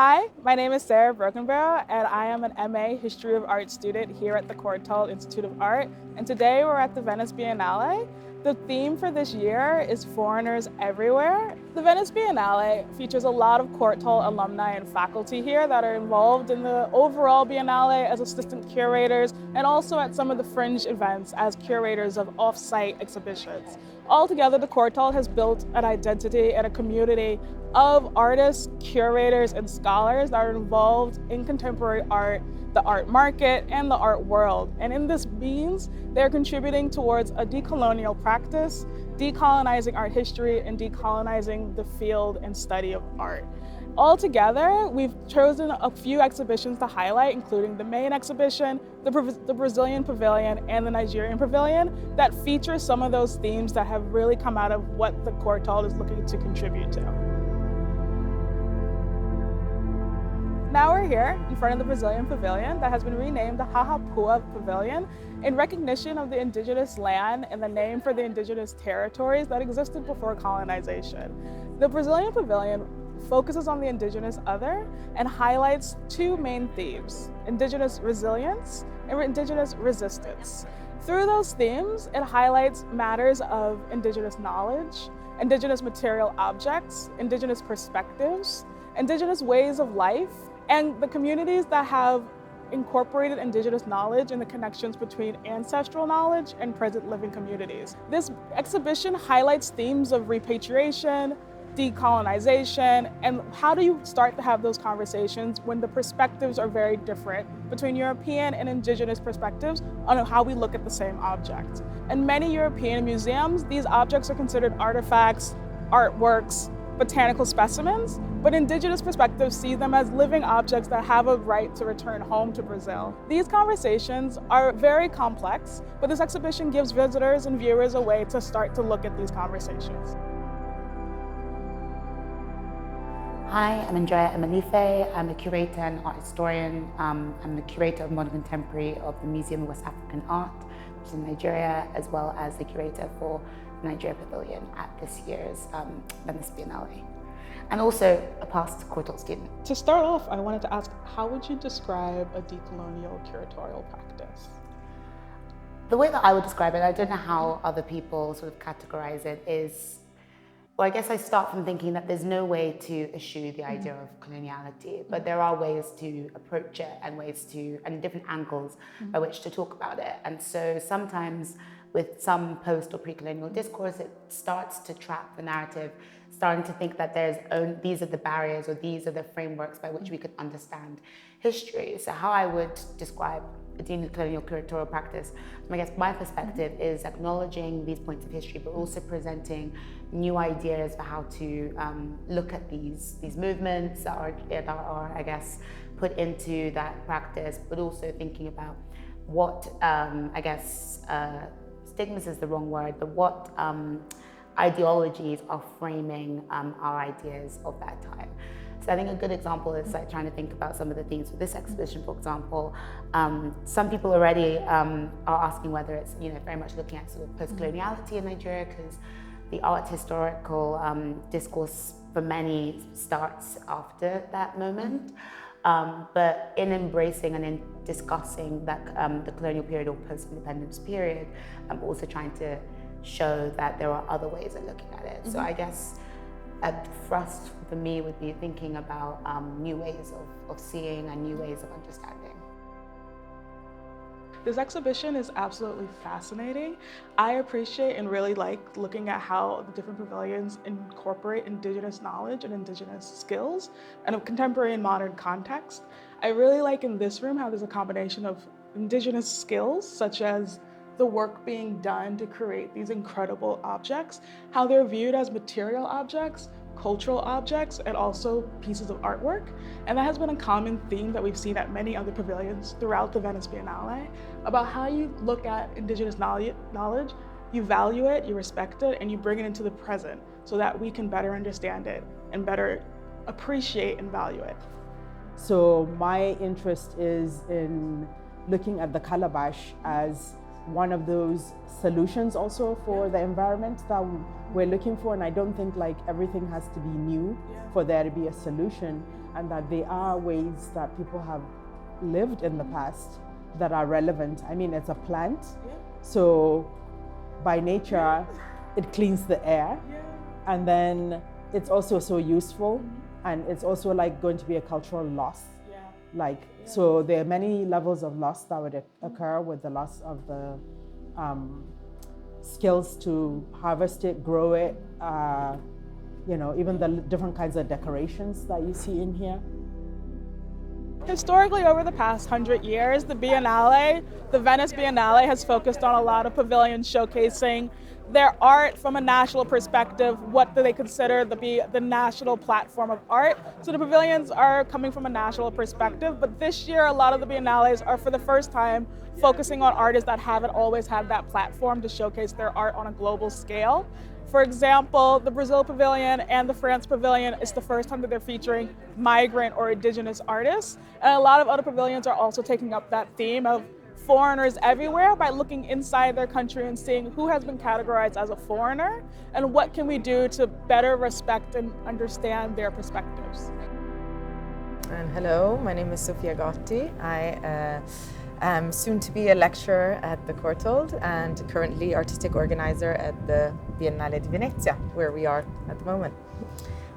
Hi, my name is Sarah Brokenborough, and I am an MA History of Art student here at the Courtauld Institute of Art. And today we're at the Venice Biennale. The theme for this year is Foreigners Everywhere. The Venice Biennale features a lot of Courtauld alumni and faculty here that are involved in the overall Biennale as assistant curators and also at some of the fringe events as curators of off-site exhibitions. Altogether, the Courtauld has built an identity and a community of artists, curators, and scholars that are involved in contemporary art, the art market, and the art world. And in this means, they're contributing towards a decolonial practice, decolonizing art history, and decolonizing the field and study of art. Altogether, we've chosen a few exhibitions to highlight, including the main exhibition, the Brazilian Pavilion, and the Nigerian Pavillion, that feature some of those themes that have really come out of what the Courtauld is looking to contribute to. Now we're here in front of the Brazilian Pavilion that has been renamed the Pûera Pavilion in recognition of the indigenous land and the name for the indigenous territories that existed before colonization. The Brazilian Pavilion focuses on the indigenous other and highlights two main themes: indigenous resilience and indigenous resistance. Through those themes, it highlights matters of indigenous knowledge, indigenous material objects, indigenous perspectives, indigenous ways of life, and the communities that have incorporated indigenous knowledge and the connections between ancestral knowledge and present living communities. This exhibition highlights themes of repatriation, decolonization, and how do you start to have those conversations when the perspectives are very different between European and indigenous perspectives on how we look at the same object. In many European museums, these objects are considered artifacts, artworks, botanical specimens, but indigenous perspectives see them as living objects that have a right to return home to Brazil. These conversations are very complex, but this exhibition gives visitors and viewers a way to start to look at these conversations. Hi, I'm Aindrea Emelife. I'm a curator and art historian. I'm the curator of modern contemporary of the Museum of West African Art, which is in Nigeria, as well as the curator for the Nigerian Pavillion at this year's Venice Biennale, and also a past Courtauld student. To start off, I wanted to ask, how would you describe a decolonial curatorial practice? The way that I would describe it, I don't know how other people sort of categorize it, is, well, I guess I start from thinking that there's no way to eschew the idea of coloniality, but there are ways to approach it and different angles by which to talk about it. And so sometimes with some post or pre-colonial discourse, it starts to trap the narrative, starting to think that these are the barriers or these are the frameworks by which we could understand history. So how I would describe a decolonial curatorial practice, I guess my perspective is acknowledging these points of history, but also presenting new ideas for how to look at these movements that are, I guess, put into that practice, but also thinking about what, stigmas is the wrong word, but what ideologies are framing our ideas of that time. So I think a good example is like trying to think about some of the themes for this exhibition, for example. Some people already are asking whether it's very much looking at sort of post-coloniality in Nigeria, because the art historical discourse for many starts after that moment. But in embracing and in discussing that the colonial period or post-independence period, I'm also trying to show that there are other ways of looking at it. So I guess a thrust for me would be thinking about new ways of seeing and new ways of understanding. This exhibition is absolutely fascinating. I appreciate and really like looking at how the different pavilions incorporate indigenous knowledge and indigenous skills in a contemporary and modern context. I really like in this room how there's a combination of indigenous skills, such as the work being done to create these incredible objects, how they're viewed as material objects, cultural objects, and also pieces of artwork. And that has been a common theme that we've seen at many other pavilions throughout the Venice Biennale, about how you look at indigenous knowledge, you value it, you respect it, and you bring it into the present so that we can better understand it and better appreciate and value it. So my interest is in looking at the calabash as one of those solutions also for the environment that we're looking for. And I don't think like everything has to be new for there to be a solution. and that they are ways that people have lived in the past that are relevant. I mean, it's a plant, so by nature, it cleans the air, and then it's also so useful, and it's also like going to be a cultural loss. So there are many levels of loss that would occur with the loss of the skills to harvest it, grow it, even the different kinds of decorations that you see in here. Historically, over the past 100 years, the Venice Biennale has focused on a lot of pavilions showcasing their art from a national perspective. What do they consider to be the national platform of art? So the pavilions are coming from a national perspective, but this year a lot of the biennales are for the first time focusing on artists that haven't always had that platform to showcase their art on a global scale. For example, the Brazil Pavilion and the France Pavilion is the first time that they're featuring migrant or indigenous artists. And a lot of other pavilions are also taking up that theme of foreigners everywhere by looking inside their country and seeing who has been categorized as a foreigner and what can we do to better respect and understand their perspectives. And hello, my name is Sofia Gotti. I am soon to be a lecturer at the Courtauld and currently artistic organizer at the Biennale di Venezia, where we are at the moment.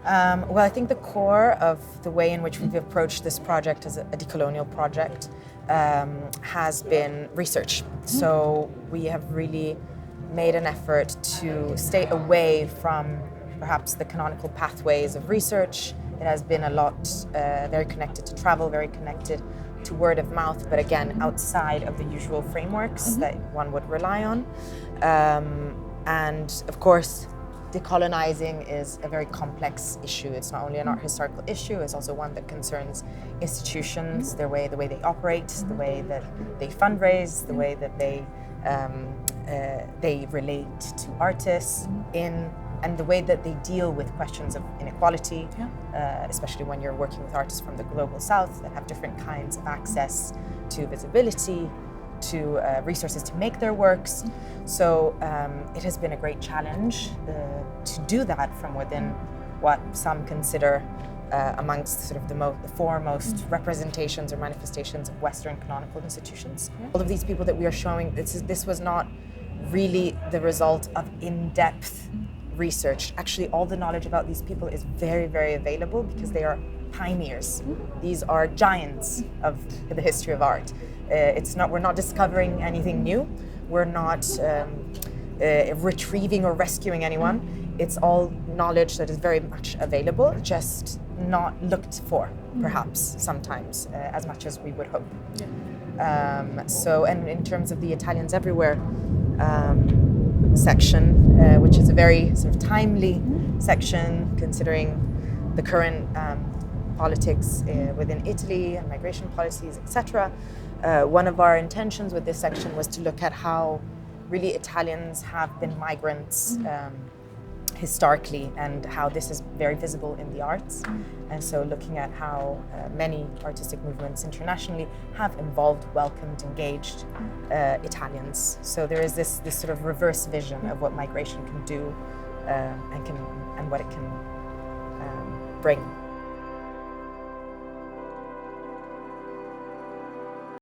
Well, I think the core of the way in which we've approached this project as a decolonial project has been research. So we have really made an effort to stay away from perhaps the canonical pathways of research. It has been a lot very connected to travel, very connected to word of mouth, but again, outside of the usual frameworks that one would rely on. And of course, decolonizing is a very complex issue. It's not only an art historical issue, it's also one that concerns institutions, the way they operate, the way that they fundraise, the way that they relate to artists and the way that they deal with questions of inequality, especially when you're working with artists from the global south that have different kinds of access to visibility, to resources to make their works. So it has been a great challenge to do that from within what some consider amongst sort of the foremost representations or manifestations of Western canonical institutions. All of these people that we are showing, this was not really the result of in-depth research. Actually, all the knowledge about these people is very, very available because they are pioneers. These are giants of the history of art. We're not discovering anything new. We're not retrieving or rescuing anyone. It's all knowledge that is very much available, just not looked for, perhaps, sometimes, as much as we would hope. And in terms of the Italians Everywhere section, which is a very sort of timely section, considering the current politics within Italy and migration policies, etc. One of our intentions with this section was to look at how really Italians have been migrants historically and how this is very visible in the arts. And so looking at how many artistic movements internationally have involved, welcomed, engaged Italians. So there is this sort of reverse vision of what migration can do and what it can bring.